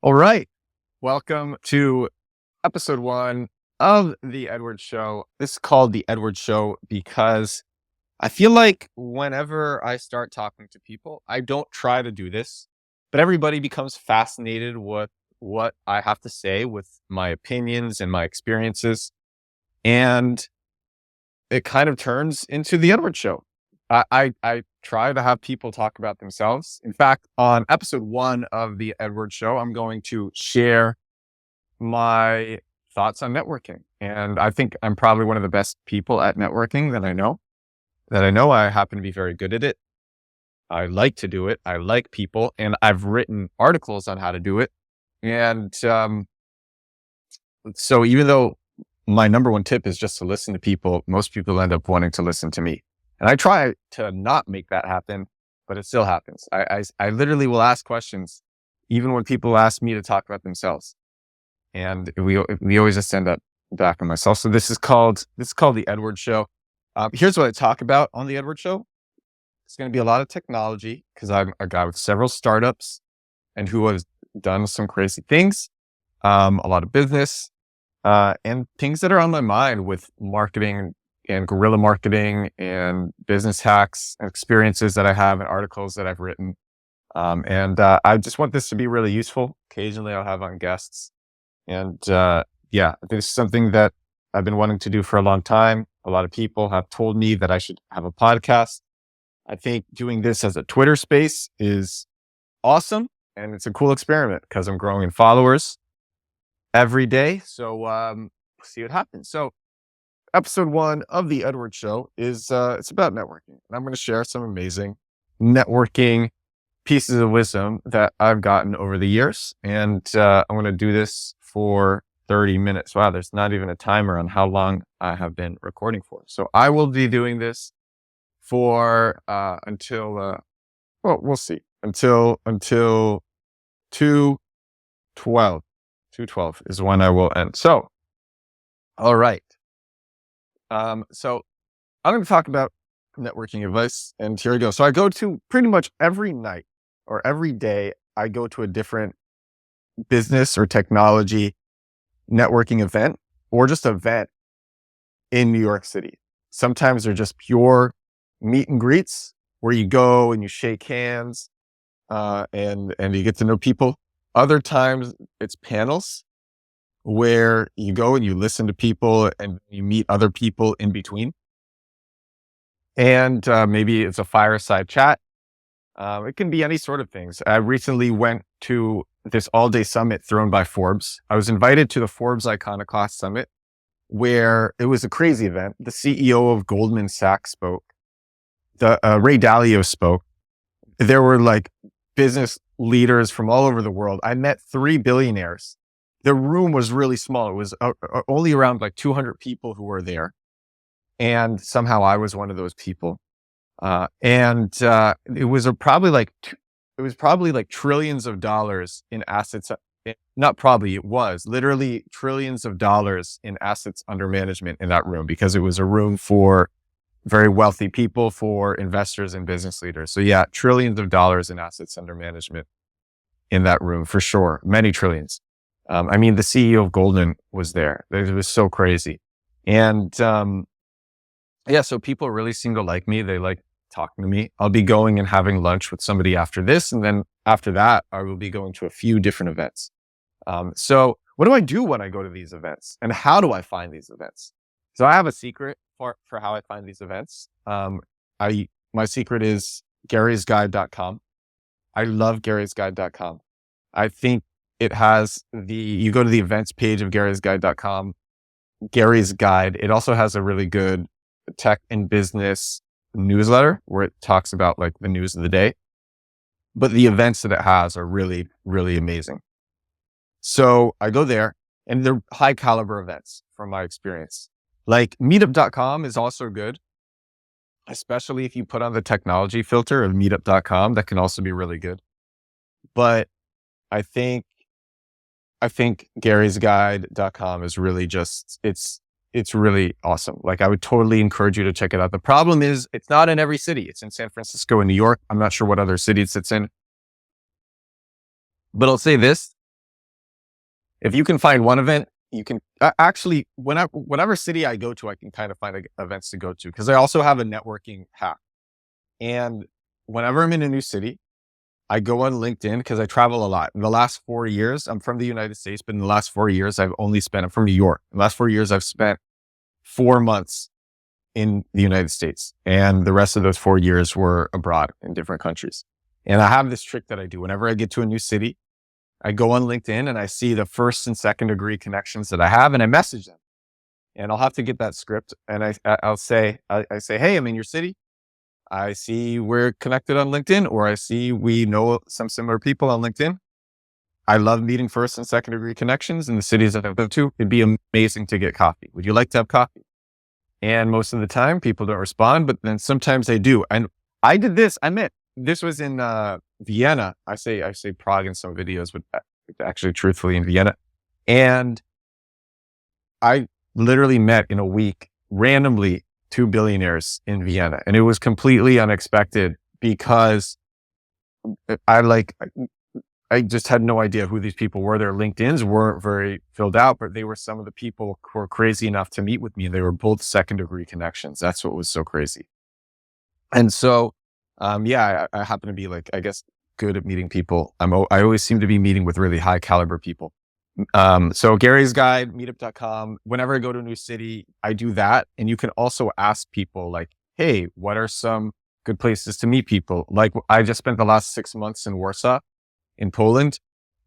All right. Welcome to episode one of The Edward Show. This is called The Edward Show because I feel like whenever I start talking to people, I don't try to do this, but everybody becomes fascinated with what I have to say, with my opinions and my experiences. And it kind of turns into The Edward Show. I try to have people talk about themselves. In fact, on episode one of The Edward Show, I'm going to share my thoughts on networking. And I think I'm probably one of the best people at networking that I know. I happen to be very good at it. I like to do it. I like people, and I've written articles on how to do it. And so even though my number one tip is just to listen to people, most people end up wanting to listen to me. And I try to not make that happen, but it still happens. I literally will ask questions, even when people ask me to talk about themselves. And we always just end up back on myself. So this is called The Edward Show. Here's what I talk about on The Edward Show. It's going to be a lot of technology because I'm a guy with several startups and who has done some crazy things, a lot of business, and things that are on my mind with marketing and guerrilla marketing and business hacks and experiences that I have and articles that I've written. I just want this to be really useful. Occasionally I'll have on guests. And this is something that I've been wanting to do for a long time. A lot of people have told me that I should have a podcast. I think doing this as a Twitter space is awesome. And it's a cool experiment because I'm growing in followers every day. So we'll see what happens. So episode one of The Edward Show is it's about networking. And I'm going to share some amazing networking pieces of wisdom that I've gotten over the years. And I'm going to do this for 30 minutes. Wow, there's not even a timer on how long I have been recording for. So I will be doing this for until we'll see. Until 2:12. 2:12 is when I will end. So, all right. So I'm going to talk about networking advice, and here we go. So I go to pretty much every night or every day, I go to a different business or technology networking event or just event in New York City. Sometimes they're just pure meet and greets where you go and you shake hands and you get to know people. Other times it's panels where you go and you listen to people and you meet other people in between. And maybe it's a fireside chat. It can be any sort of things. I recently went to this all-day summit thrown by Forbes. I was invited to the Forbes Iconoclast Summit, where it was a crazy event. The CEO of Goldman Sachs spoke. The Ray Dalio spoke. There were like business leaders from all over the world. I met 3 billionaires. The room was really small. It was only around like 200 people who were there. And somehow I was one of those people. It was probably like trillions of dollars in assets. Not probably, it was literally trillions of dollars in assets under management in that room, because it was a room for very wealthy people, for investors and business leaders. So yeah, trillions of dollars in assets under management in that room for sure. Many trillions. The CEO of Goldman was there. It was so crazy. And, so people really seem to like me. They like talking to me. I'll be going and having lunch with somebody after this. And then after that, I will be going to a few different events. So what do I do when I go to these events, and how do I find these events? So I have a secret for how I find these events. My secret is garysguide.com. I love garysguide.com. I think it has you go to the events page of garysguide.com, Gary's Guide. It also has a really good tech and business newsletter where it talks about like the news of the day. But the events that it has are really, really amazing. So I go there, and they're high caliber events from my experience. Like meetup.com is also good, especially if you put on the technology filter of meetup.com. That can also be really good. But I think garysguide.com is really it's really awesome. Like I would totally encourage you to check it out. The problem is it's not in every city. It's in San Francisco and New York. I'm not sure what other cities it's in. But I'll say this, If you can find one event, you can actually, whatever city I go to, I can kind of find events to go to, because I also have a networking hack. And whenever I'm in a new city, I go on LinkedIn because I travel a lot. In the last 4 years, I'm from the United States, but in the last 4 years, I'm from New York. In the last 4 years, I've spent 4 months in the United States. And the rest of those 4 years were abroad in different countries. And I have this trick that I do. Whenever I get to a new city, I go on LinkedIn and I see the first and second degree connections that I have, and I message them. And I'll have to get that script. And I'll say, hey, I'm in your city. I see we're connected on LinkedIn, or I see we know some similar people on LinkedIn. I love meeting first and second degree connections in the cities that I've lived to. It'd be amazing to get coffee. Would you like to have coffee? And most of the time people don't respond, but then sometimes they do. And I did this. This was in Vienna. I say Prague in some videos, but actually truthfully in Vienna. And I literally met in a week randomly 2 billionaires in Vienna. And it was completely unexpected because I just had no idea who these people were. Their LinkedIns weren't very filled out, but they were some of the people who were crazy enough to meet with me. They were both second degree connections. That's what was so crazy. And so, I happen to be I guess, good at meeting people. I always seem to be meeting with really high caliber people. So Gary's Guide, meetup.com. Whenever I go to a new city, I do that. And you can also ask people hey, what are some good places to meet people? I just spent the last 6 months in Warsaw, in Poland,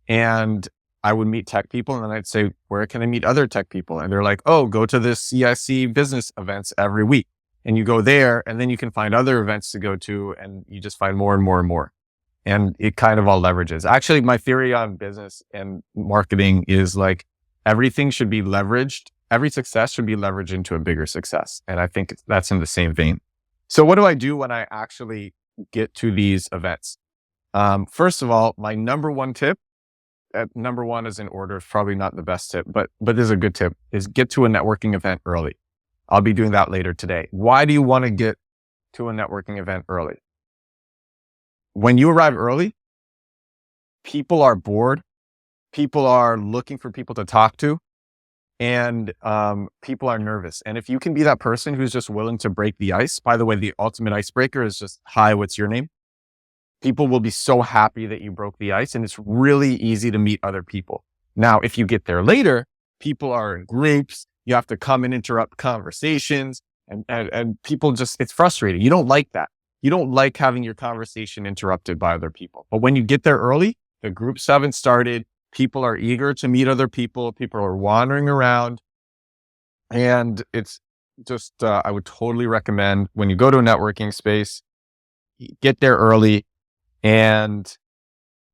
and I would meet tech people, and then I'd say, where can I meet other tech people? And they're like, oh, go to the CIC business events every week. And you go there, and then you can find other events to go to, and you just find more and more and more. And it kind of all leverages. Actually, my theory on business and marketing is everything should be leveraged. Every success should be leveraged into a bigger success. And I think that's in the same vein. So what do I do when I actually get to these events? First of all, my number one tip, number one is in order, it's probably not the best tip, but this is a good tip, is get to a networking event early. I'll be doing that later today. Why do you want to get to a networking event early? When you arrive early, people are bored. People are looking for people to talk to, and people are nervous. And if you can be that person who's just willing to break the ice, by the way, the ultimate icebreaker is just, hi, what's your name? People will be so happy that you broke the ice, and it's really easy to meet other people. Now, if you get there later, people are in groups. You have to come and interrupt conversations, and people it's frustrating. You don't like that. You don't like having your conversation interrupted by other people. But when you get there early, the groups haven't started. People are eager to meet other people. People are wandering around. And it's just, I would totally recommend, when you go to a networking space, get there early, and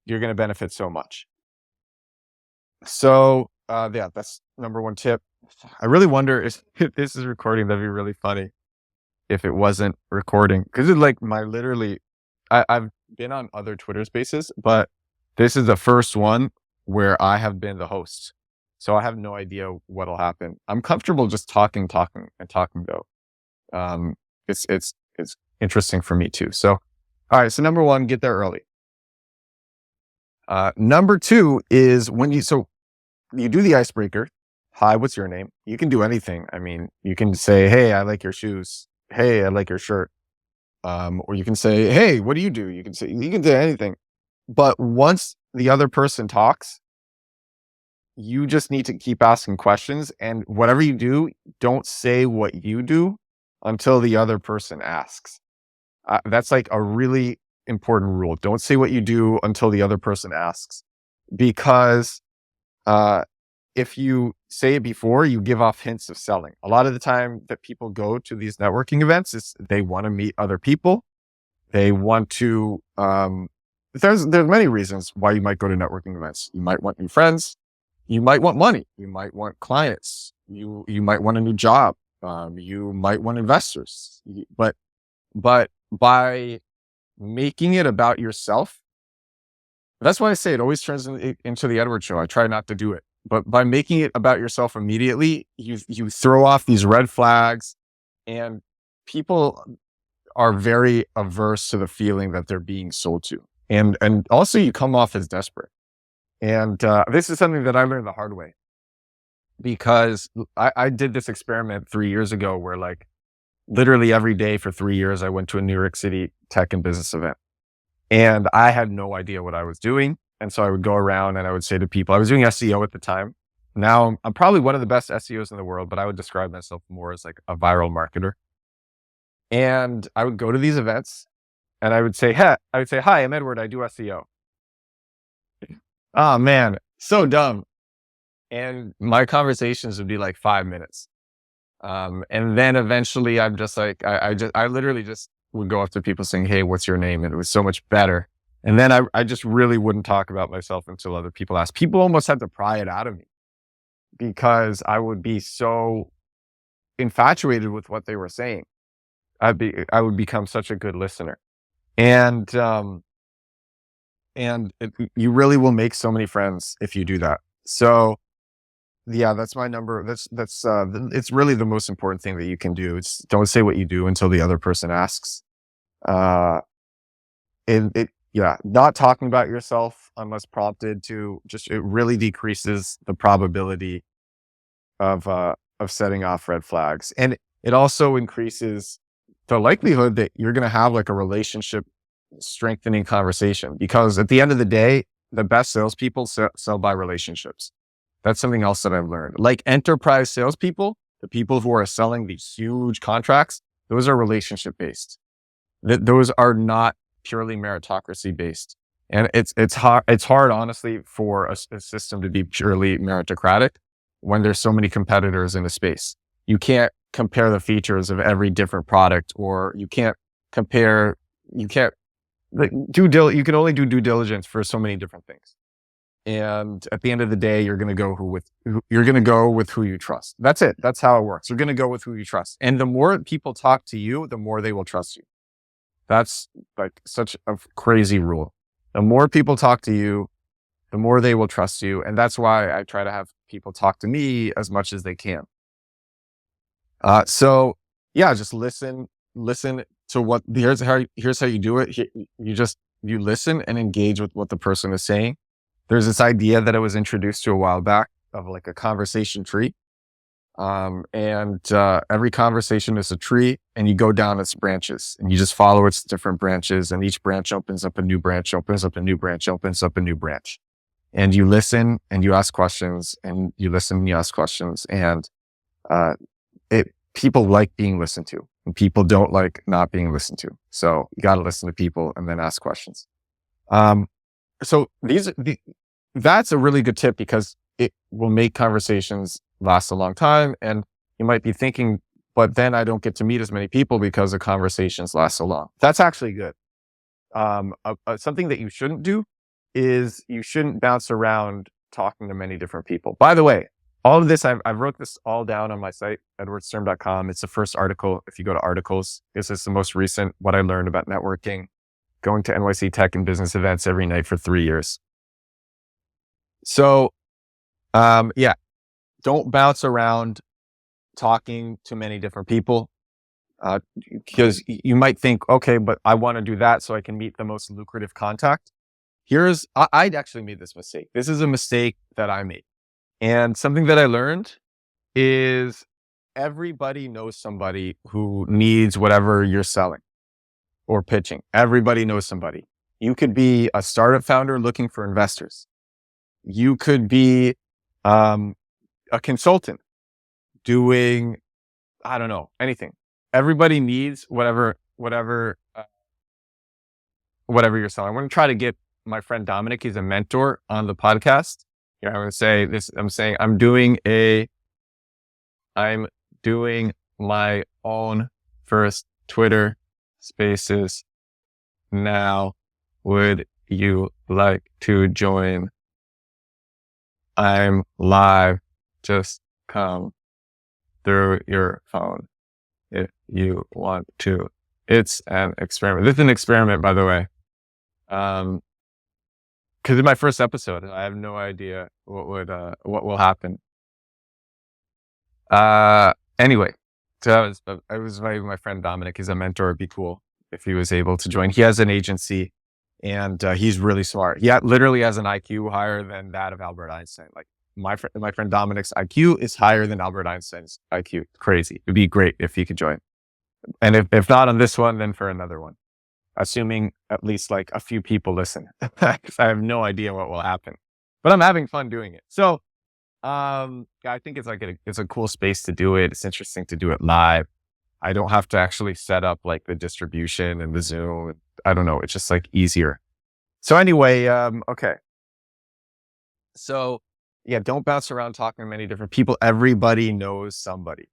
you're going to benefit so much. So, that's number one tip. I really wonder if this is recording. That'd be really funny if it wasn't recording, because it's I've been on other Twitter spaces, but this is the first one where I have been the host. So I have no idea what'll happen. I'm comfortable just talking though. It's interesting for me too. So, all right. So number one, get there early. Number two is when you do the icebreaker. Hi, what's your name? You can do anything. I mean, you can say, hey, I like your shoes. Hey, I like your shirt. Or you can say, hey, what do you do? You can say anything. But once the other person talks, you just need to keep asking questions. And whatever you do, don't say what you do until the other person asks. That's a really important rule. Don't say what you do until the other person asks, because if you say it before, you give off hints of selling. A lot of the time that people go to these networking events is they want to meet other people. They want to, there's many reasons why you might go to networking events. You might want new friends. You might want money. You might want clients. You might want a new job. You might want investors. But by making it about yourself, that's why I say it always turns into the Edward show. I try not to do it. But by making it about yourself immediately, you throw off these red flags, and people are very averse to the feeling that they're being sold to. And also you come off as desperate. And this is something that I learned the hard way, because I did this experiment 3 years ago where like literally every day for 3 years, I went to a New York City tech and business event, and I had no idea what I was doing. And so I would go around and I would say to people, I was doing SEO at the time. Now I'm probably one of the best SEOs in the world, but I would describe myself more as like a viral marketer. And I would go to these events and I would say, hey, hi, I'm Edward. I do SEO. Oh man, so dumb. And my conversations would be like 5 minutes. And then eventually I'm just like, I literally just would go up to people saying, hey, what's your name? And it was so much better. And then I just really wouldn't talk about myself until other people asked. People almost had to pry it out of me because I would be so infatuated with what they were saying. I would become such a good listener. And, you really will make so many friends if you do that. So yeah, that's my number. It's really the most important thing that you can do. It's don't say what you do until the other person asks. Uh, yeah, not talking about yourself unless prompted to it really decreases the probability of setting off red flags. And it also increases the likelihood that you're going to have like a relationship strengthening conversation, because at the end of the day, the best salespeople sell by relationships. That's something else that I've learned. Like enterprise salespeople, the people who are selling these huge contracts, those are relationship based. Those are not purely meritocracy based. And it's hard, honestly, for a system to be purely meritocratic when there's so many competitors in a space. You can't compare the features of every different product, or you can't you can only do due diligence for so many different things. And at the end of the day, you're going to go with who you trust. That's it. That's how it works. You're going to go with who you trust. And the more people talk to you, the more they will trust you. That's like such a crazy rule. The more people talk to you, the more they will trust you. And that's why I try to have people talk to me as much as they can. So yeah, just listen to what, here's how you do it. You listen and engage with what the person is saying. There's this idea that I was introduced to a while back of like a conversation tree. Every conversation is a tree, and you go down its branches and you just follow its different branches, and each branch opens up a new branch, opens up a new branch, opens up a new branch. And you listen and you ask questions, and you listen and you ask questions. And, people like being listened to, and people don't like not being listened to. So you got to listen to people and then ask questions. So that's a really good tip, because it will make conversations last a long time. And you might be thinking, but then I don't get to meet as many people because the conversations last so long. That's actually good. Something that you shouldn't do is you shouldn't bounce around talking to many different people. By the way, all of this, I wrote this all down on my site, edwardsturm.com. It's the first article. If you go to articles, this is the most recent, what I learned about networking, going to NYC tech and business events every night for 3 years. So, yeah, don't bounce around talking to many different people, because you might think, okay, but I want to do that so I can meet the most lucrative contact. I actually made this mistake. This is a mistake that I made. And something that I learned is everybody knows somebody who needs whatever you're selling or pitching. Everybody knows somebody. You could be a startup founder looking for investors. You could be a consultant doing, I don't know, anything. Everybody needs whatever you're selling. I'm going to try to get my friend Dominic, he's a mentor, on the podcast. Here, I'm going to say this. I'm saying I'm doing my own first Twitter Spaces now. Would you like to join? I'm live. Just come through your phone if you want to. It's an experiment. This is an experiment, by the way. Because in my first episode, I have no idea what will happen. Anyway, so I was inviting my friend Dominic. He's a mentor. It'd be cool if he was able to join. He has an agency, And he's really smart. He literally has an IQ higher than that of Albert Einstein. Like my friend Dominic's IQ is higher than Albert Einstein's IQ. Crazy. It'd be great if he could join. And if not on this one, then for another one, assuming at least like a few people listen, because I have no idea what will happen, but I'm having fun doing it. So, I think it's like it's a cool space to do it. It's interesting to do it live. I don't have to actually set up like the distribution and the Zoom. I don't know. It's just like easier. So anyway, okay. So yeah, don't bounce around talking to many different people. Everybody knows somebody,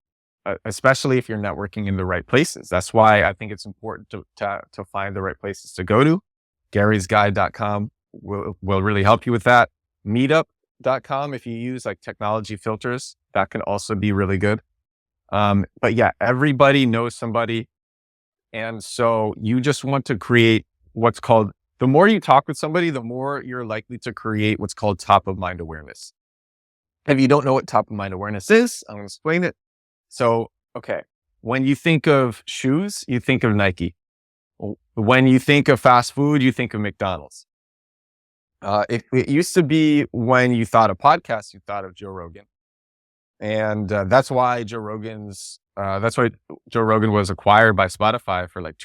especially if you're networking in the right places. That's why I think it's important to find the right places to go to. Gary'sGuide.com will really help you with that. Meetup.com, if you use like technology filters, that can also be really good. But yeah, everybody knows somebody. And so you just want to create what's called, the more you talk with somebody, the more you're likely to create what's called top of mind awareness. If you don't know what top of mind awareness is, I'm going to explain it. So, okay. When you think of shoes, you think of Nike. When you think of fast food, you think of McDonald's. It used to be when you thought of podcasts, you thought of Joe Rogan. And that's why Joe Rogan was acquired by Spotify for like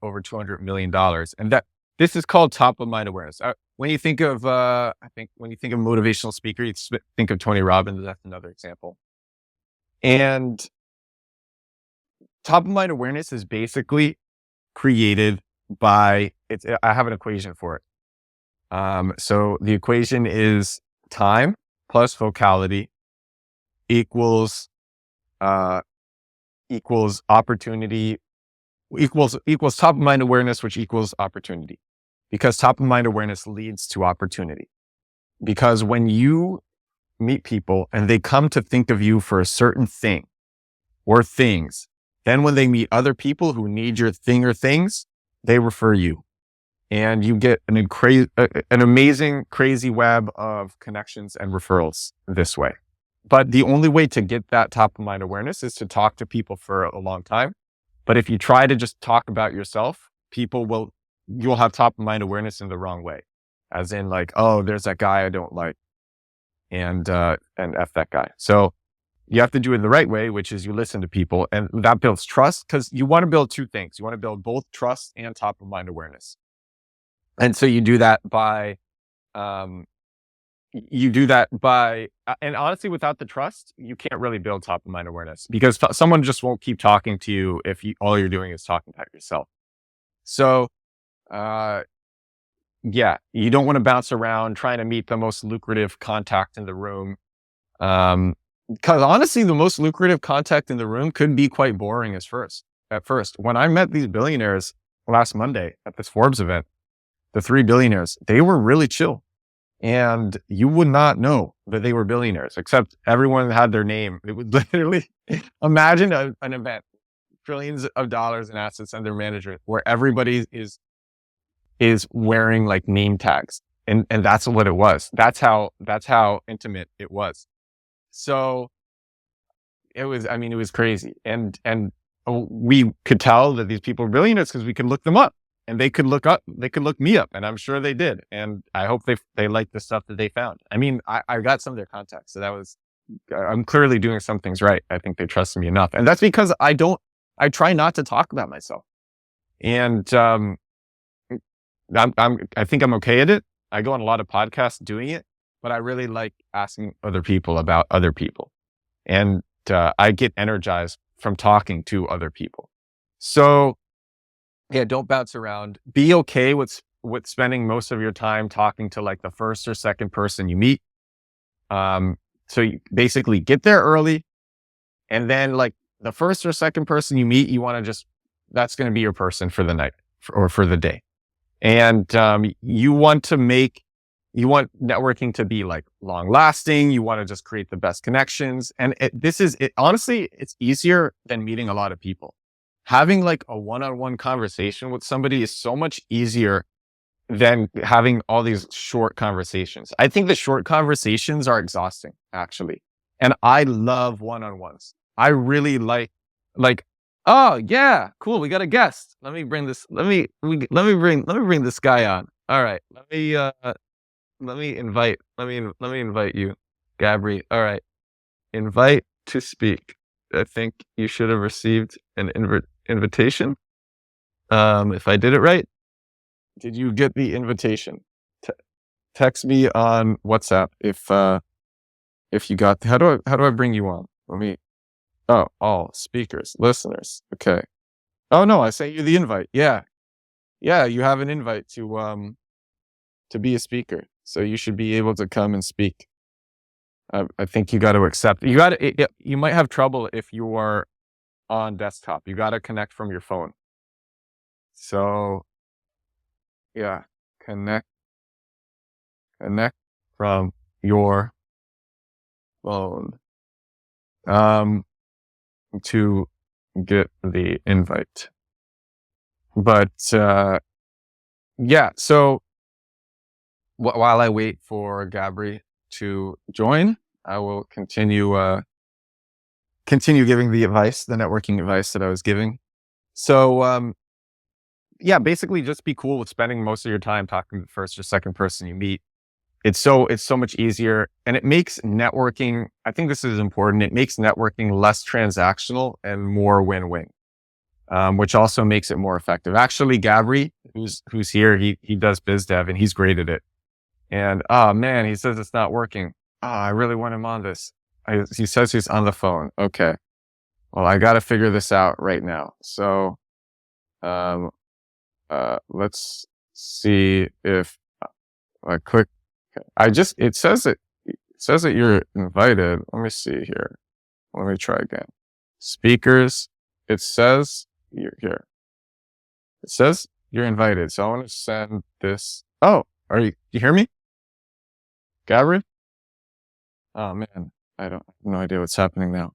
over $200 million. And this is called top of mind awareness. When you think of, when you think of motivational speaker, you think of Tony Robbins. That's another example. And top of mind awareness is basically created by I have an equation for it. So the equation is time plus vocality equals opportunity equals top of mind awareness, which equals opportunity, because top of mind awareness leads to opportunity. Because when you meet people and they come to think of you for a certain thing or things, then when they meet other people who need your thing or things, they refer you. And you get an amazing, crazy web of connections and referrals this way. But the only way to get that top of mind awareness is to talk to people for a long time. But if you try to just talk about yourself, you'll have top of mind awareness in the wrong way. As in like, oh, there's that guy I don't like. And F that guy. So you have to do it the right way, which is you listen to people, and that builds trust, because you want to build two things. You want to build both trust and top of mind awareness. And so you do that by, and honestly, without the trust, you can't really build top of mind awareness, because someone just won't keep talking to you if all you're doing is talking about yourself. So, yeah, you don't want to bounce around trying to meet the most lucrative contact in the room. Because honestly, the most lucrative contact in the room could be quite boring at first. When I met these billionaires last Monday at this Forbes event, the 3 billionaires, they were really chill. And you would not know that they were billionaires, except everyone had their name. It would literally imagine an event, trillions of dollars in assets under management, where everybody is wearing like name tags. And that's what it was. That's how intimate it was. So it was crazy. And we could tell that these people were billionaires because we could look them up. And they could look me up, and I'm sure they did. And I hope they liked the stuff that they found. I mean, I got some of their contacts, so I'm clearly doing some things right. I think they trusted me enough. And that's because I try not to talk about myself. And, I think I'm okay at it. I go on a lot of podcasts doing it, but I really like asking other people about other people. And, I get energized from talking to other people. So, yeah, don't bounce around. Be okay with spending most of your time talking to like the first or second person you meet. So you basically get there early, and then like the first or second person you meet, you want to that's going to be your person for the night or for the day. And you want networking to be like long lasting. You want to just create the best connections. And honestly, it's easier than meeting a lot of people. Having like a one-on-one conversation with somebody is so much easier than having all these short conversations. I think the short conversations are exhausting, actually. And I love one-on-ones. I really like, oh yeah, cool. We got a guest. Let me bring this guy on. All right. Let me invite you, Gabri. All right. Invite to speak. I think you should have received an invitation. If I did it right, did you get the invitation? Text me on WhatsApp if you got. How do I bring you on? All speakers, listeners. Okay. Oh no, I sent you the invite. Yeah, you have an invite to be a speaker, so you should be able to come and speak. I think you got to accept. You might have trouble if you are on desktop. You got to connect from your phone. So yeah, connect from your phone to get the invite. But yeah, so while I wait for Gabri to join, I will continue giving the networking advice that I was giving. So yeah, basically just be cool with spending most of your time talking to the first or second person you meet. It's so much easier, and it makes networking, I think this is important, it makes networking less transactional and more win-win, which also makes it more effective. Actually, Gabri, who's here, he does biz dev and he's great at it. And oh man, he says it's not working. I really want him on this. He says he's on the phone. Okay. Well, I got to figure this out right now. So, let's see if I click. It says that you're invited. Let me see here. Let me try again. Speakers. It says you're here. It says you're invited. So I want to send this. Oh, you hear me? Gabriele? Oh man, I have no idea what's happening now.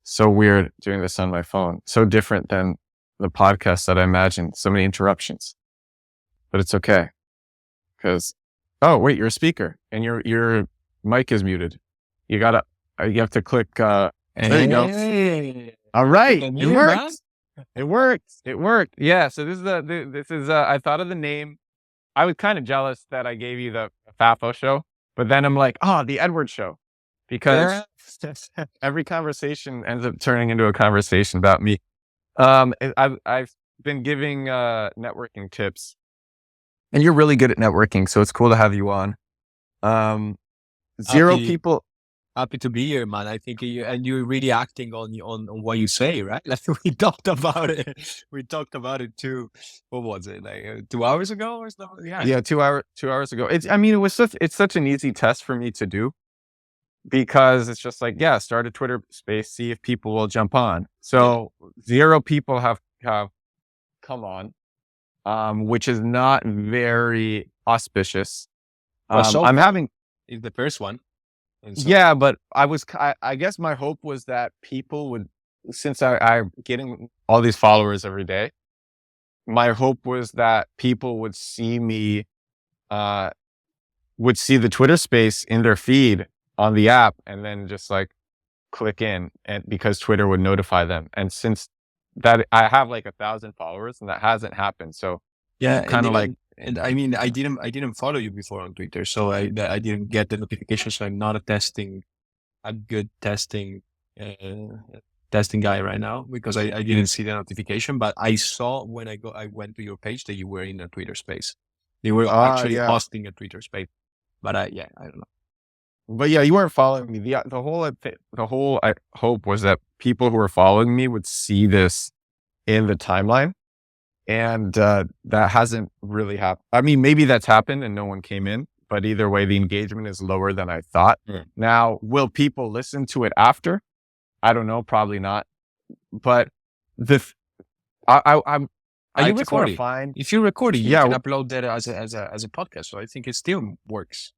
So weird doing this on my phone. So different than the podcast that I imagined. So many interruptions, but it's okay. Cause, oh wait, you're a speaker and your mic is muted. You have to click, there you go. All right. It worked. It worked. Yeah. So this is I thought of the name. I was kind of jealous that I gave you the Fafo show, but then I'm like, the Edward show, because every conversation ends up turning into a conversation about me. I've been giving networking tips, and you're really good at networking, so it's cool to have you on. Zero people. Happy to be here, man. I think you're really acting on what you say, right? Like we talked about it. We talked about it too. What was it, like 2 hours ago or something? Yeah, 2 hours ago. It's such an easy test for me to do, because it's just like, start a Twitter space, see if people will jump on. So 0 people have come on, which is not very auspicious. I'm having is the first one. Yeah, but I guess my hope was that people would, since I'm getting all these followers every day, my hope was that people would see me, would see the Twitter space in their feed on the app and then just like click in, and because Twitter would notify them. And since that I have like 1,000 followers and that hasn't happened. So yeah, kind of like, and I mean, I didn't follow you before on Twitter, so I didn't get the notifications. So I'm not a good testing guy right now, because I didn't see the notification, but I saw when I went to your page that you were in a Twitter space. You were actually hosting a Twitter space, but I don't know. But yeah, you weren't following me. The whole hope was that people who were following me would see this in the timeline. And that hasn't really happened. I mean, maybe that's happened and no one came in, but either way, the engagement is lower than I thought. Now, will people listen to it after? I don't know, probably not. But are you recording? If you're recording, you can upload that as a podcast. So I think it still works.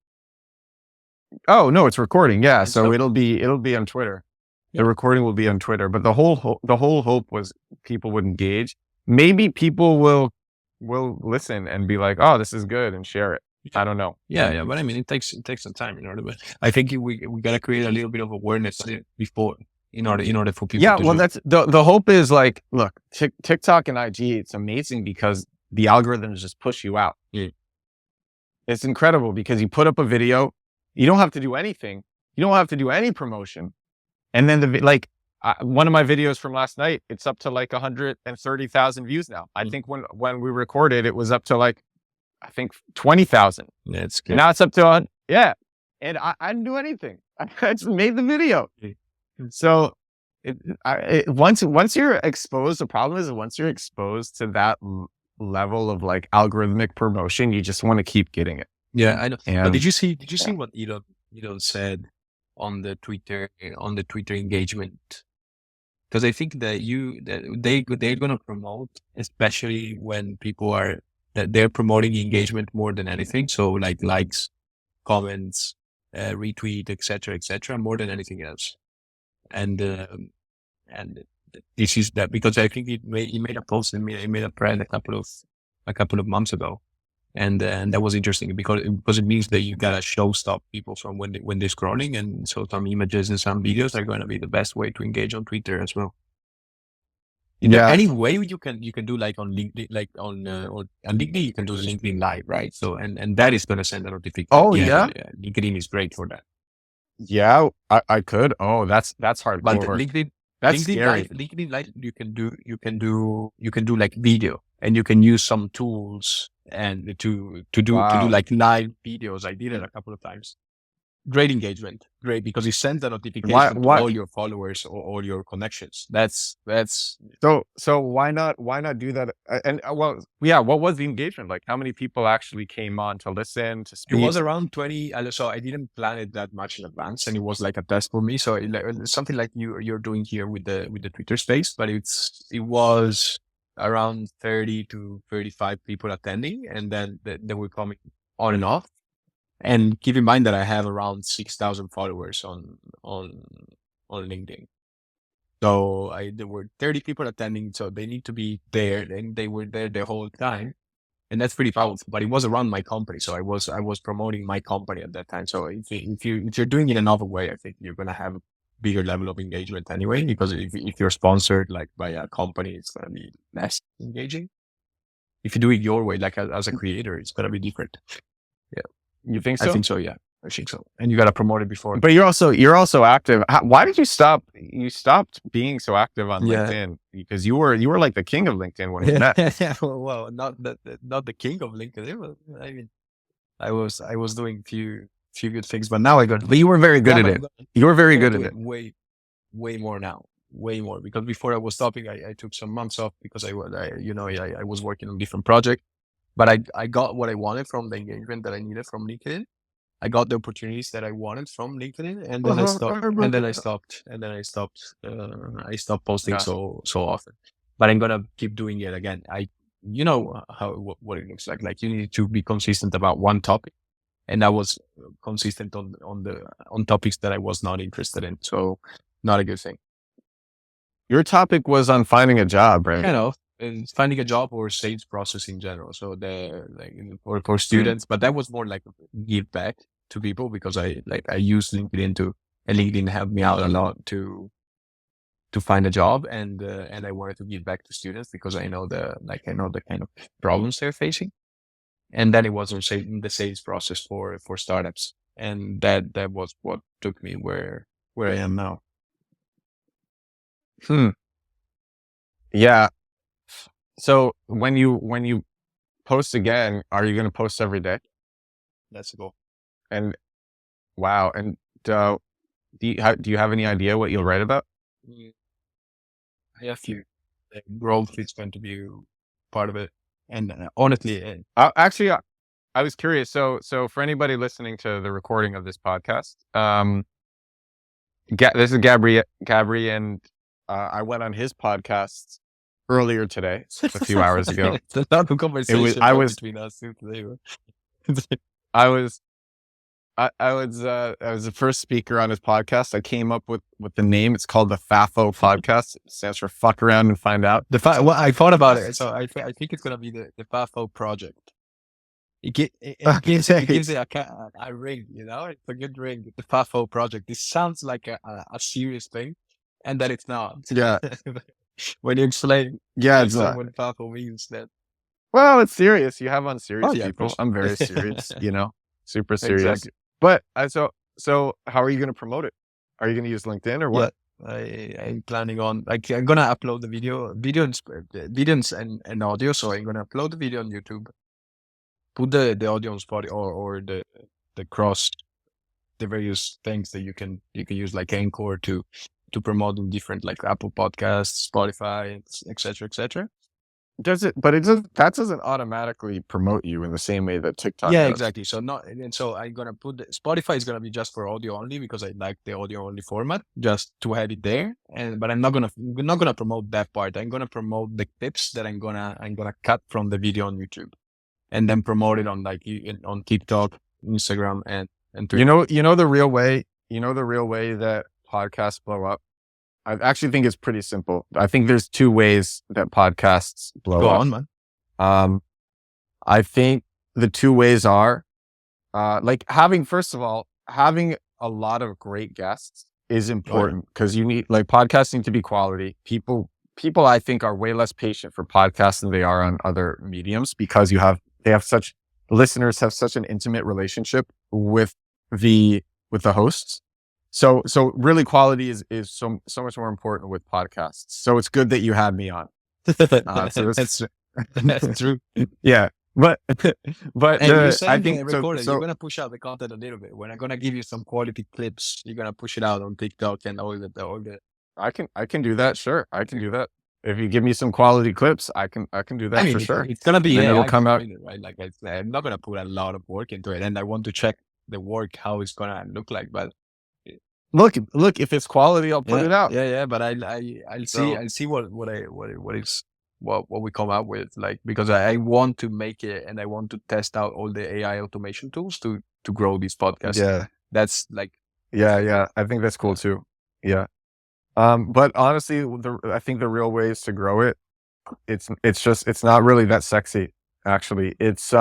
Oh no, it's recording. Yeah, so it'll be on Twitter. The recording will be on Twitter. But the whole hope was people would engage. Maybe people will listen and be like, "Oh, this is good," and share it. I don't know. Yeah. But I mean, it takes some time in order. But I think we gotta create a little bit of awareness before in order for people. Yeah, well, that's the hope is like, look, TikTok and IG. It's amazing because the algorithms just push you out. It's incredible because you put up a video, you don't have to do anything. You don't have to do any promotion. And then one of my videos from last night, it's up to like 130,000 views now. I think when we recorded, it was up to like, I think 20,000. That's good. And now it's up to, yeah. And I didn't do anything. I just made the video. So once you're exposed, the problem is once you're exposed to that level of like algorithmic promotion, you just want to keep getting it. Yeah, I know. And, but did you see what Elon said on the Twitter engagement? Because I think that they're gonna promote, especially when people they're promoting engagement more than anything. So like likes, comments, retweet, etc., more than anything else. And this is that because I think he made a post and he made a thread a couple of months ago, and that was interesting because it means that you gotta stop people from when they're scrolling, and so some images and some videos are going to be the best way to engage on Twitter as well. Is there any way you can do like on LinkedIn, like on LinkedIn you can do LinkedIn Live, right? So and that is going to send a notification. Oh yeah. LinkedIn is great for that. Yeah, I could. Oh, that's hardcore. But LinkedIn scary. LinkedIn Live, you can do like video, and you can use some tools and to do like live videos. I did it a couple of times. Great engagement, great, because it sends a notification to all your followers or all your connections. That's so why not do that? And what was the engagement like? How many people actually came on to listen, to speak? It was around 20. So I didn't plan it that much in advance, and it was like a test for me. So something like you're doing here with the Twitter space, but it was around 30 to 35 people attending, and then they were coming on and off. And keep in mind that I have around 6,000 followers on LinkedIn. So there were 30 people attending, so they need to be there, and they were there the whole time, and that's pretty powerful. But it was around my company, so I was promoting my company at that time. So if you're doing it another way, I think you're gonna have a bigger level of engagement anyway. Because if you're sponsored like by a company, it's gonna be less engaging. If you do it your way, like as a creator, it's gonna be different. Yeah. You think so? I think so. Yeah, I think so. And you got to promote it before. But you're also active. Why did you stop? You stopped being so active on LinkedIn because you were like the king of LinkedIn when we met. Yeah. Well, not the king of LinkedIn. I mean, I was doing few good things, but now I got. But you were very good at it. You were very good at it. Way more now. Way more, because before I was stopping, I took some months off because I was working on different projects. But I got what I wanted from the engagement that I needed from LinkedIn. I got the opportunities that I wanted from LinkedIn, and then I stopped posting so often. But I'm gonna keep doing it again. You know what it looks like. Like you need to be consistent about one topic, and I was consistent on topics that I was not interested in. So not a good thing. Your topic was on finding a job, right? Kind of. Finding a job or sales process in general. So for students, but that was more like give back to people because I use LinkedIn and LinkedIn helped me out a lot to find a job, and I wanted to give back to students because I know the kind of problems they're facing, and then it was the sales process for startups, and that was what took me where I am now. Yeah. So when you post again, are you going to post every day? That's the goal. And wow. And do you have any idea what you'll write about? I have few. Growth is going to be part of it. And honestly, actually, I was curious. So for anybody listening to the recording of this podcast, this is Gabriele, and I went on his podcast earlier today, a few hours ago. That's not a conversation between us two today. I was the first speaker on his podcast. I came up with the name. It's called the FAFO podcast. It stands for Fuck Around and Find Out. Well, I thought about it. So I think it's going to be the FAFO project. It gives it a ring, you know? It's a good ring. The FAFO project. This sounds like a serious thing, and that it's not. Yeah. When you explain what FAFO means, that Well, it's serious. You have unserious Oh yeah, of people. course. I'm very serious, super serious. Exactly. But so how are you going to promote it? Are you going to use LinkedIn or Yeah, what? I'm planning on like I'm gonna upload the videos and audio. So I'm gonna upload the video on YouTube, put the audio on Spotify or the cross the various things that you can use like Anchor to promote in different like Apple Podcasts, Spotify, etc. etc. That doesn't automatically promote you in the same way that TikTok Yeah, does. exactly. So not and so I'm gonna put Spotify is gonna be just for audio only because I like the audio only format, just to have it there. But I'm not gonna promote that part. I'm gonna promote the clips that I'm gonna cut from the video on YouTube, and then promote it on like on TikTok, Instagram, and Twitter. The real way, that podcasts blow up. I actually think it's pretty simple. I think there's two ways that podcasts blow Go up. on, man. I think the two ways are, first of all, having a lot of great guests is important because you need podcasting to be quality. People I think are way less patient for podcasts than they are on other mediums because listeners have such an intimate relationship with the hosts. So really quality is so much more important with podcasts. So it's good that you had me on. That's true. Yeah. But you're saying I think recorded, so you're gonna push out the content a little bit. When I'm gonna give you some quality clips, you're gonna push it out on TikTok and all the. I can do that. Sure, I can do that. If you give me some quality clips, I can do that for sure. It's gonna be it'll come out right. Like I'm not gonna put a lot of work into it, and I want to check the work how it's gonna look like. But look, if it's quality, I'll put it out. Yeah. But I'll see what we come up with, like, because I want to make it and I want to test out all the AI automation tools to grow this podcast. Yeah, that's like yeah. I think that's cool too. Yeah. But honestly, I think the real way is to grow it. It's not really that sexy. Actually, it's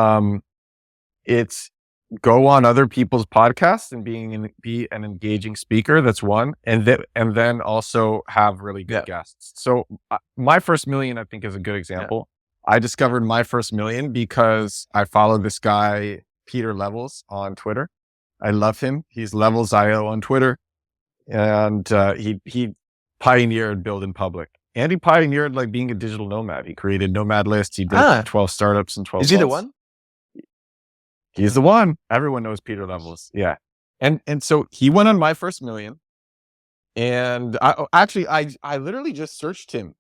go on other people's podcasts and be an engaging speaker. That's one. And then also have really good guests. So my first million, I think, is a good example. I discovered my first million because I followed this guy, Peter Levels, on Twitter. I love him. He's Levels.io on Twitter. And he pioneered build in public. And he pioneered like being a digital nomad. He created Nomad List. He did 12 startups in 12 months. Is he the one? He's the one. Everyone knows Peter Levels. Yeah. And so he went on my first million. And I literally just searched him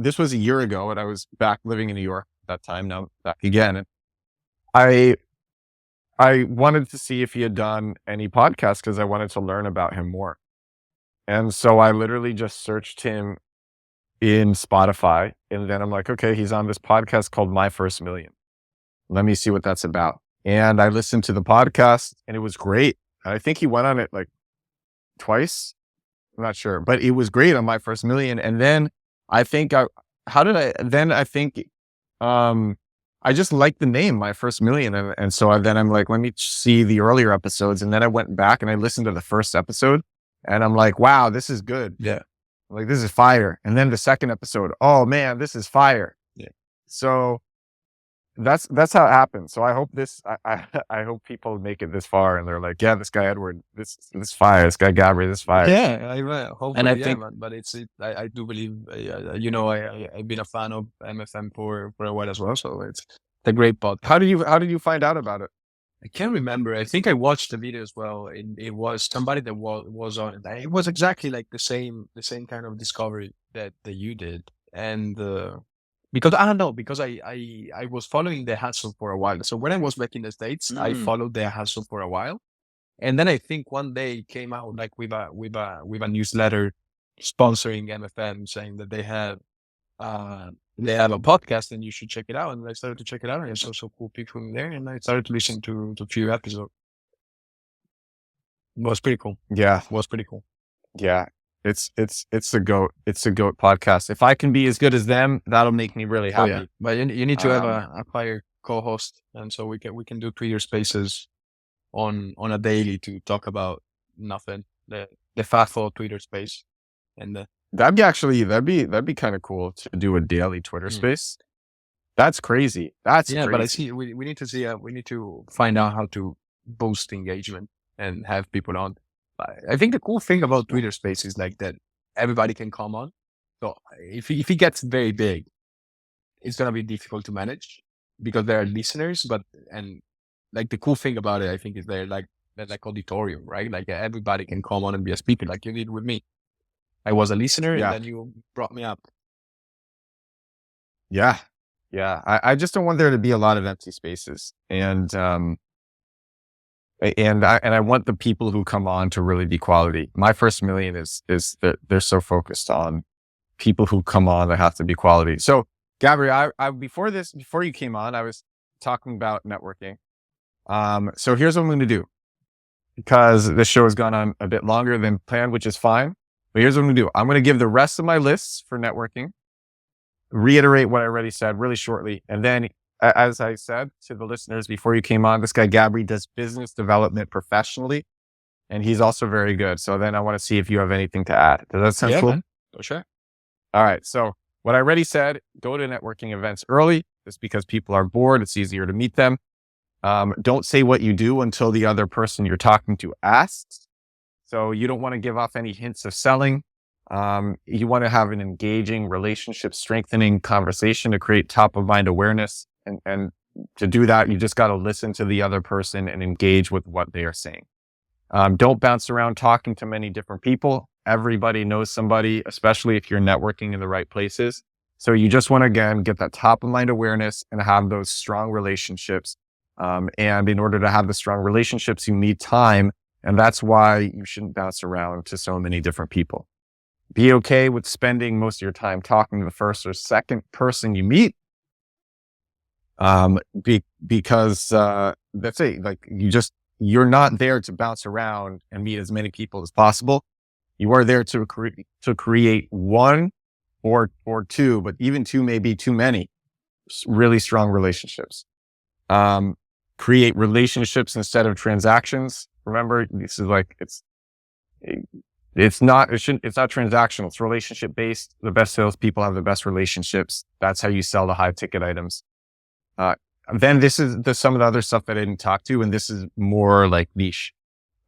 this was a year ago and I was back living in New York at that time. Now I'm back again. And I wanted to see if he had done any podcasts because I wanted to learn about him more. And so I literally just searched him in Spotify. And then I'm like, okay, he's on this podcast called My First Million. Let me see what that's about. And I listened to the podcast and it was great. I think he went on it like twice. I'm not sure, but it was great on My First Million. And then I think I just liked the name My First Million. And so I'm like, let me see the earlier episodes. And then I went back and I listened to the first episode and I'm like, wow, this is good. Yeah. Like, this is fire. And then the second episode, oh man, this is fire. Yeah. So that's how it happens. So I hope I hope people make it this far and they're like, yeah, this guy Edward, this fire. This guy Gabriele, this fire. Yeah, I hopefully. And I think, man, but I do believe, I've been a fan of MFM for a while as well. So it's a great pod. How did you find out about it? I can't remember. I think I watched the video as well. It was somebody that was on it. It was exactly like the same kind of discovery that you did. And because I don't know, because I was following the hustle for a while. So when I was back in the States, I followed the hustle for a while. And then I think one day it came out like with a newsletter sponsoring MFM saying that they have a podcast and you should check it out. And I started to check it out and I saw so cool people in there and I started to listen to a few episodes. It was pretty cool. Yeah. It was pretty cool. Yeah. It's a GOAT. It's a GOAT podcast. If I can be as good as them, that'll make me really happy. Oh, yeah. But you need to have a fire co-host. And so we can do Twitter spaces on a daily to talk about nothing. The fatful Twitter space. And that'd be kind of cool to do a daily Twitter space. That's crazy. That's Yeah, crazy. but I see we need to see we need to find out how to boost engagement and have people on. I think the cool thing about Twitter Space is like that everybody can come on. So if it gets very big, it's gonna be difficult to manage because there are listeners, but and like the cool thing about it, I think, is they're like auditorium, right? Like everybody can come on and be a speaker, like you did with me. I was a listener, and Yeah. then you brought me up. Yeah. Yeah. I just don't want there to be a lot of empty spaces. And I want the people who come on to really be quality. My first million is that they're so focused on people who come on that have to be quality. So Gabriele, I before you came on, I was talking about networking. So here's what I'm going to do, because this show has gone on a bit longer than planned, which is fine. But here's what I'm going to do. I'm going to give the rest of my lists for networking, reiterate what I already said really shortly. And then, as I said to the listeners before you came on, this guy, Gabriele, does business development professionally, and he's also very good. So then I want to see if you have anything to add. Does that sound cool? Man. For sure. All right. So what I already said, go to networking events early, just because people are bored. It's easier to meet them. Don't say what you do until the other person you're talking to asks. So you don't want to give off any hints of selling. You want to have an engaging, relationship strengthening conversation to create top of mind awareness. And to do that, you just got to listen to the other person and engage with what they are saying. Don't bounce around talking to many different people. Everybody knows somebody, especially if you're networking in the right places. So you just want to, again, get that top of mind awareness and have those strong relationships. And in order to have the strong relationships, you need time. And that's why you shouldn't bounce around to so many different people. Be okay with spending most of your time talking to the first or second person you meet. Because that's it. Like you're not there to bounce around and meet as many people as possible. You are there to create one or two, but even two may be too many, really strong relationships. Create relationships instead of transactions. Remember, this is like, it's not transactional. It's relationship based. The best salespeople have the best relationships. That's how you sell the high ticket items. Then this is some of the other stuff that I didn't talk to, and this is more like niche.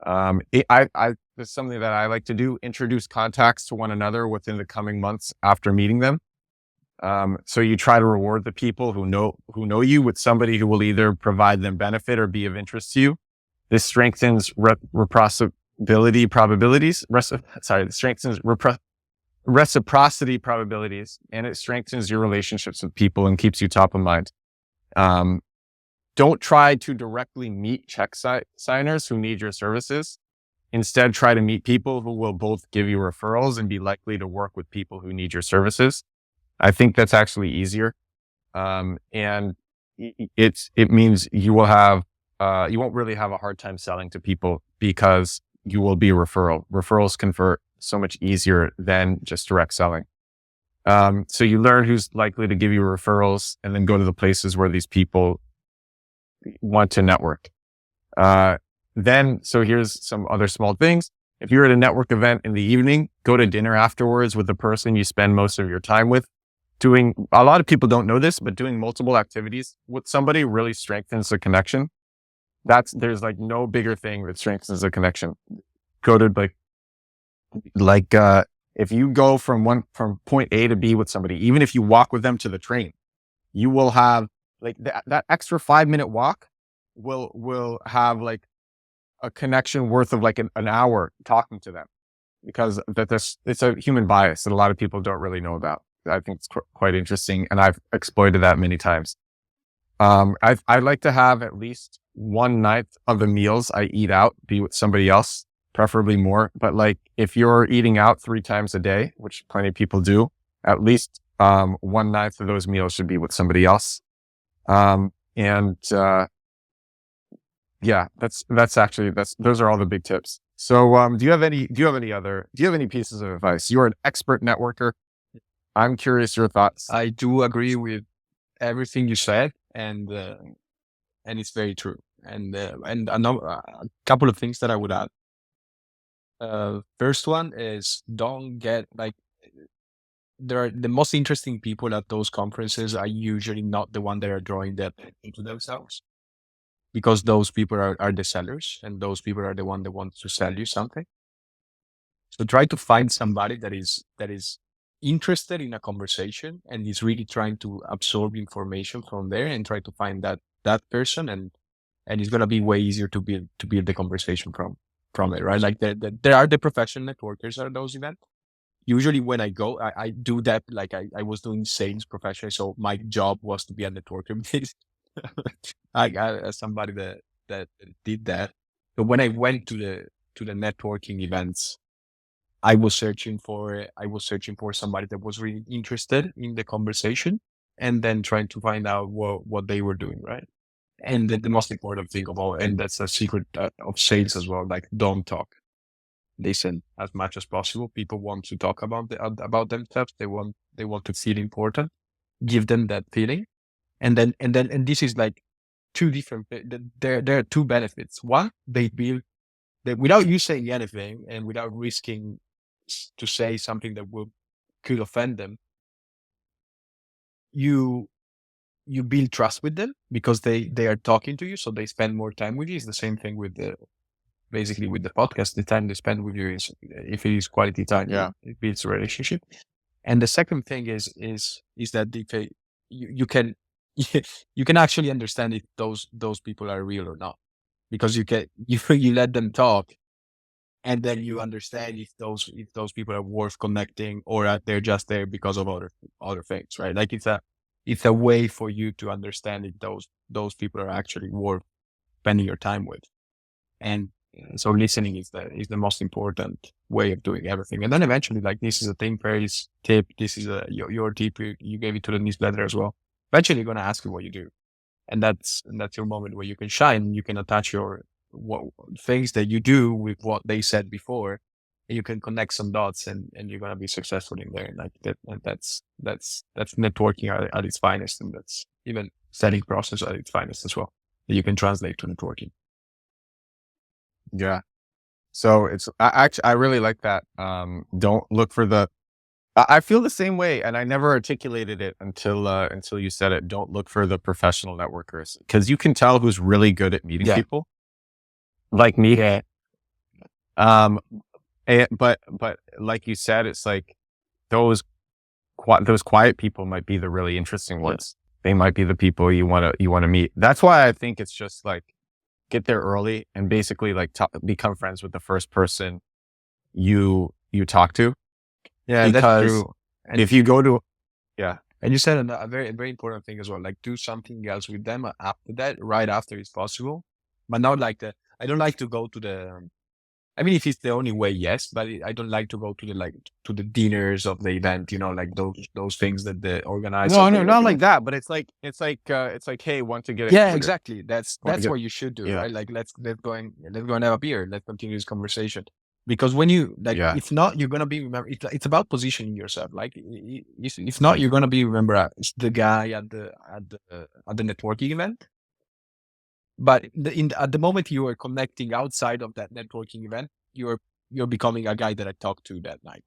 There's something that I like to do: introduce contacts to one another within the coming months after meeting them. So you try to reward the people who know you with somebody who will either provide them benefit or be of interest to you. This strengthens reciprocity probabilities, and it strengthens your relationships with people and keeps you top of mind. Don't try to directly meet check signers who need your services. Instead, try to meet people who will both give you referrals and be likely to work with people who need your services. I think that's actually easier. And it means you won't really have a hard time selling to people because you will be a referral. Referrals convert so much easier than just direct selling. So you learn who's likely to give you referrals and then go to the places where these people want to network. So here's some other small things. If you're at a network event in the evening, go to dinner afterwards with the person you spend most of your time with. A lot of people don't know this, but doing multiple activities with somebody really strengthens the connection. There's like no bigger thing that strengthens the connection. Go to if you go from point A to B with somebody, even if you walk with them to the train, you will have like that extra 5-minute walk will have like a connection worth of like an hour talking to them, because it's a human bias that a lot of people don't really know about. I think it's quite interesting, and I've exploited that many times. I like to have at least 1/9 of the meals I eat out be with somebody else, preferably more. But like if you're eating out 3 times a day, which plenty of people do, at least 1/9 of those meals should be with somebody else. Yeah, those are all the big tips. So, do you have any pieces of advice? You're an expert networker. I'm curious your thoughts. I do agree with everything you said, and it's very true. And a couple of things that I would add. First one is don't get the most interesting people at those conferences are usually not the one that are drawing that into themselves, because those people are the sellers, and those people are the one that want to sell you something. So try to find somebody that is interested in a conversation and is really trying to absorb information from there, and try to find that person, and it's gonna be way easier to build the conversation from it, right? Like there are the professional networkers at those events. Usually when I go, I do that. Like I was doing sales professionally, so my job was to be a networker. I got somebody that did that. But when I went to the networking events, I was searching for somebody that was really interested in the conversation, and then trying to find out what they were doing, right? And the most important thing of all, and that's a secret of sales as well, like don't talk. Listen as much as possible. People want to talk about about themselves. They want to feel important. Give them that feeling, and this is like two different. There are two benefits. One, they build that without you saying anything and without risking to say something that could offend them. You build trust with them because they are talking to you, so they spend more time with you. It's the same thing with basically with the podcast. The time they spend with you is, if it is quality time, it builds a relationship. And the second thing is that if you can you can actually understand if those people are real or not, because you let them talk, and then you understand if those people are worth connecting, or they're just there because of other things, right? Like it's a way for you to understand if those people are actually worth spending your time with. And so listening is the most important way of doing everything. And then eventually, like, this is a Tim Ferriss tip. This is your tip. You gave it to the newsletter as well. Eventually, you're going to ask you what you do. And that's your moment where you can shine. You can attach things that you do with what they said before, and you can connect some dots, and you're going to be successful in there. Like that, and that's networking at its finest. And that's even selling process at its finest as well, that you can translate to networking. Yeah. So I really like that. Don't look for I feel the same way, and I never articulated it until you said it. Don't look for the professional networkers, because you can tell who's really good at meeting people, like me. Yeah. But like you said, it's like those quiet people might be the really interesting ones. They might be the people you want to meet. That's why I think it's just like, get there early and basically like become friends with the first person you talk to. Yeah, because that's true. And if you go to, and you said a very, very important thing as well, like do something else with them after that, right after it's possible, but not like I don't like to go to I mean, if it's the only way, yes, but I don't like to go to the dinners of the event, like those things that the organizer. No, not like that. But it's like, hey, want to get it? Yeah, exactly. That's what you should do, right? Like let's go and have a beer. Let's continue this conversation. Because when you if not, you're gonna be remembered. It's about positioning yourself. Like if not, you're gonna be remembered as the guy at the networking event. But at the moment you are connecting outside of that networking event, you're becoming a guy that I talked to that night.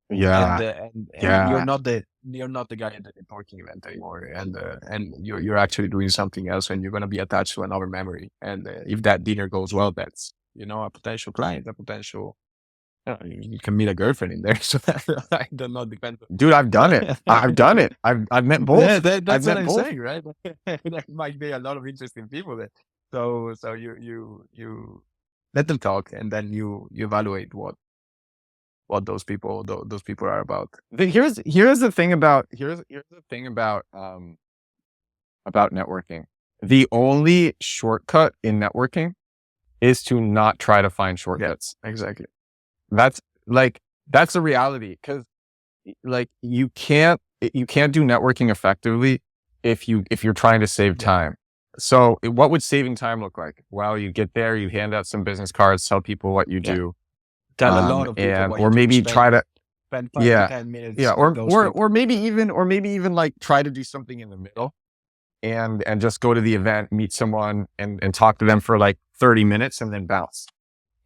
Yeah. And you're not the guy at the networking event anymore, and you're actually doing something else, and you're going to be attached to another memory. And if that dinner goes well, that's a potential client, a potential. You can meet a girlfriend in there, so I don't know. Depends. Dude, I've done it. I've done it. I've met both. Yeah, that's what I'm saying, right? There might be a lot of interesting people there. So you let them talk, and then you evaluate what those people are about. Here's the thing about networking. The only shortcut in networking is to not try to find shortcuts. Yeah, exactly. That's the reality, because like you can't do networking effectively if you're trying to save time. So what would saving time look like? Well, you get there, you hand out some business cards, tell people what you do. Tell a lot of people or maybe try to spend 5 to 10 minutes. Yeah, or maybe even like try to do something in the middle, and just go to the event, meet someone, and talk to them for like 30 minutes, and then bounce.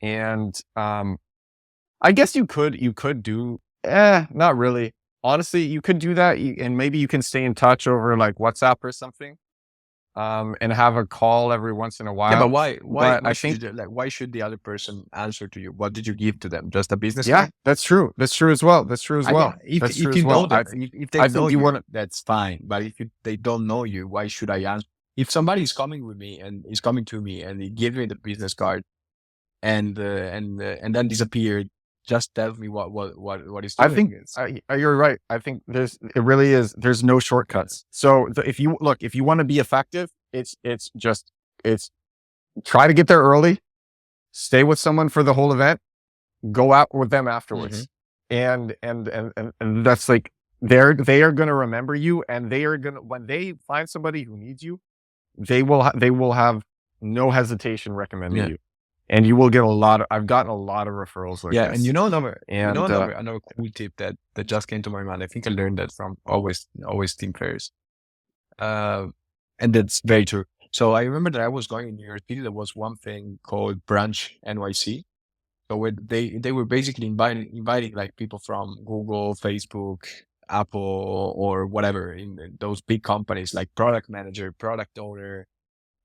And I guess you could do not really. honestly, you could do that, and maybe you can stay in touch over like WhatsApp or something, and have a call every once in a while. Yeah, but why But why I should you think, like why should the other person answer to you? What did you give to them? Just a business yeah, card? that's true. That's true as well. That's true as Yeah, well. That's true if as you know well. them, if they I know think you you, want to. that's fine. But if they don't know you, why should I answer? If somebody is coming with me and is coming to me and he gives me the business card and then disappeared, just tell me what he's I doing. think you're right. I think it really is. There's no shortcuts. So if you look, if you want to be effective, it's try to get there early, stay with someone for the whole event, go out with them afterwards, and that's like they are going to remember you, and they are going to, when they find somebody who needs you, they will have no hesitation recommending Yeah. you, and you will get a lot of. I've gotten a lot of referrals like Yeah, this. and And another cool tip that just came to my mind. I think I learned that from always team players. And that's very true. So I remember that I was going in New York City. There was one thing called Branch NYC. So where they were basically inviting like people from Google, Facebook, Apple, or whatever in those big companies, like product manager, product owner,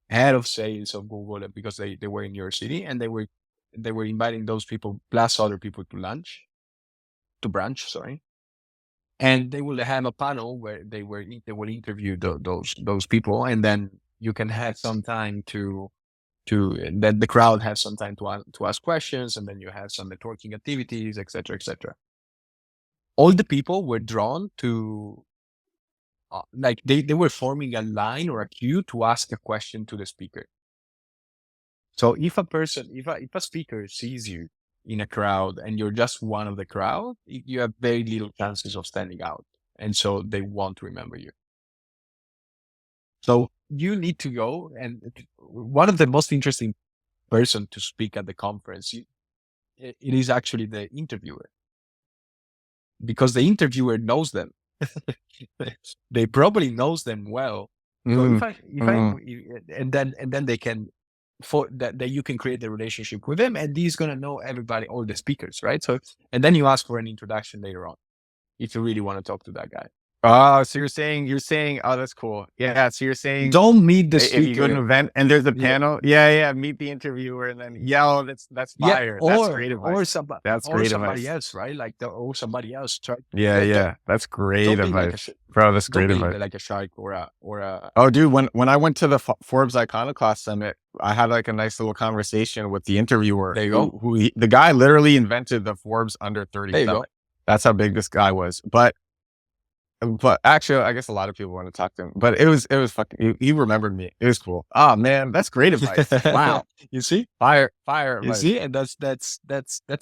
head of sales of Google, because they were in New York City, and they were inviting those people plus other people to Branch, sorry. And they will have a panel where they will interview those people, and then you can have some time to that the crowd has some time to ask questions, and then you have some networking activities, etc., etc. All the people were drawn to like they were forming a line or a queue to ask a question to the speaker. So if if a speaker sees you in a crowd and you're just one of the crowd, you have very little chances of standing out. And so they won't remember you. So you need to go, and one of the most interesting person to speak at the conference, it is actually the interviewer, because the interviewer knows them. They probably knows them well. So and then they can, for that you can create the relationship with them, and he's gonna know everybody, all the speakers, right? So, and then you ask for an introduction later on if you really want to talk to that guy. so you're saying, oh, that's cool. Yeah. So you're saying, Don't meet the if you go to an speaker. event and there's a Yeah. panel, yeah, meet the interviewer and then yell. That's Yeah, fire. That's great advice. or somebody, That's or great somebody advice. else, right? Like or somebody else. Try. Yeah. That's great Don't be like advice, bro. That's don't great be advice. like a shark or a. Oh, dude, when I went to the Forbes Iconoclast Summit, I had like a nice little conversation with the interviewer. There you go. The guy literally invented the Forbes under 30 There you summit. go. That's how big this guy was. But actually, I guess a lot of people want to talk to him. But it was fucking. He remembered me. It was cool. Oh man, that's great advice. Wow. You see, Fire you advice. see, and that's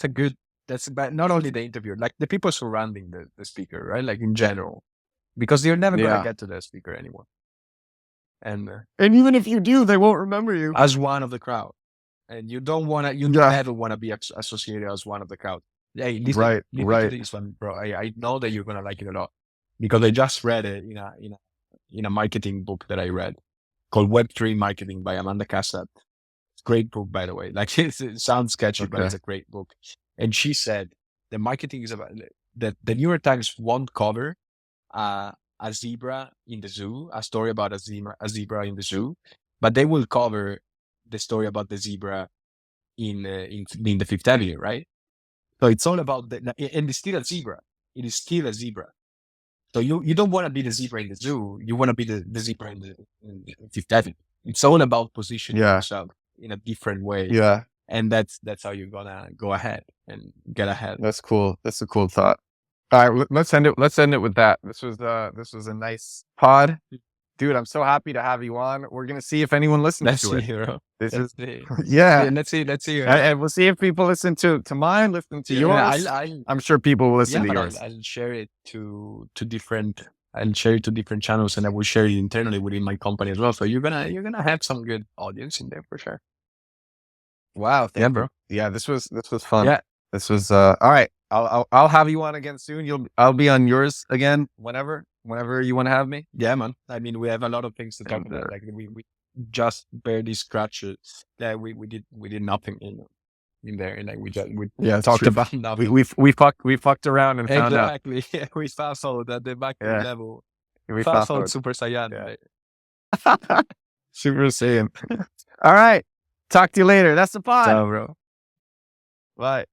a good. That's about not only the interviewer, like the people surrounding the speaker, right? Like in general, because you're never gonna get to the speaker anymore. And even if you do, they won't remember you as one of the crowd, and you don't never wanna be associated as one of the crowd. Hey, listen, Right. to this one, bro. I know that you're gonna like it a lot, because I just read it in a marketing book that I read called Web3 Marketing by Amanda Cassatt. It's a great book, by the way. Like it sounds sketchy, but it's a great book. And she said the marketing is about that the New York Times won't cover a zebra in the zoo, a story about a zebra in the zoo, but they will cover the story about the zebra in the Fifth Avenue, right? So it's all about and it's still a zebra. It is still a zebra. So you don't want to be the zebra in the zoo. You want to be the zebra in the Fifth Avenue. It's all about positioning yourself in a different way. Yeah. And that's how you're gonna go ahead and get ahead. That's cool. That's a cool thought. All right, let's end it with that. This was a nice pod. Dude, I'm so happy to have you on. We're gonna see if anyone listens to it. Bro. Yeah. Let's see. And we'll see if people listen to mine, listen to yours. I'm sure people will listen to yours. I'll share it to different. I'll share it to different channels, and I will share it internally within my company as well. So you're gonna have some good audience in there for sure. Wow. Yeah, bro. Yeah, this was fun. Yeah. This was all right. I'll have you on again soon. I'll be on yours again whenever you want to have me. Yeah, man. I mean, we have a lot of things to talk about. Like we just barely scratched it. Yeah, we did nothing. in there, and like we it's talked true. about nothing. We fucked around and found out. Exactly. Yeah, we fast forward at the back Yeah. level. We Fast fast forward forward. Super Saiyan. Yeah. Right? Super Saiyan. All right. Talk to you later. That's the pod. Ciao, bro. Bye.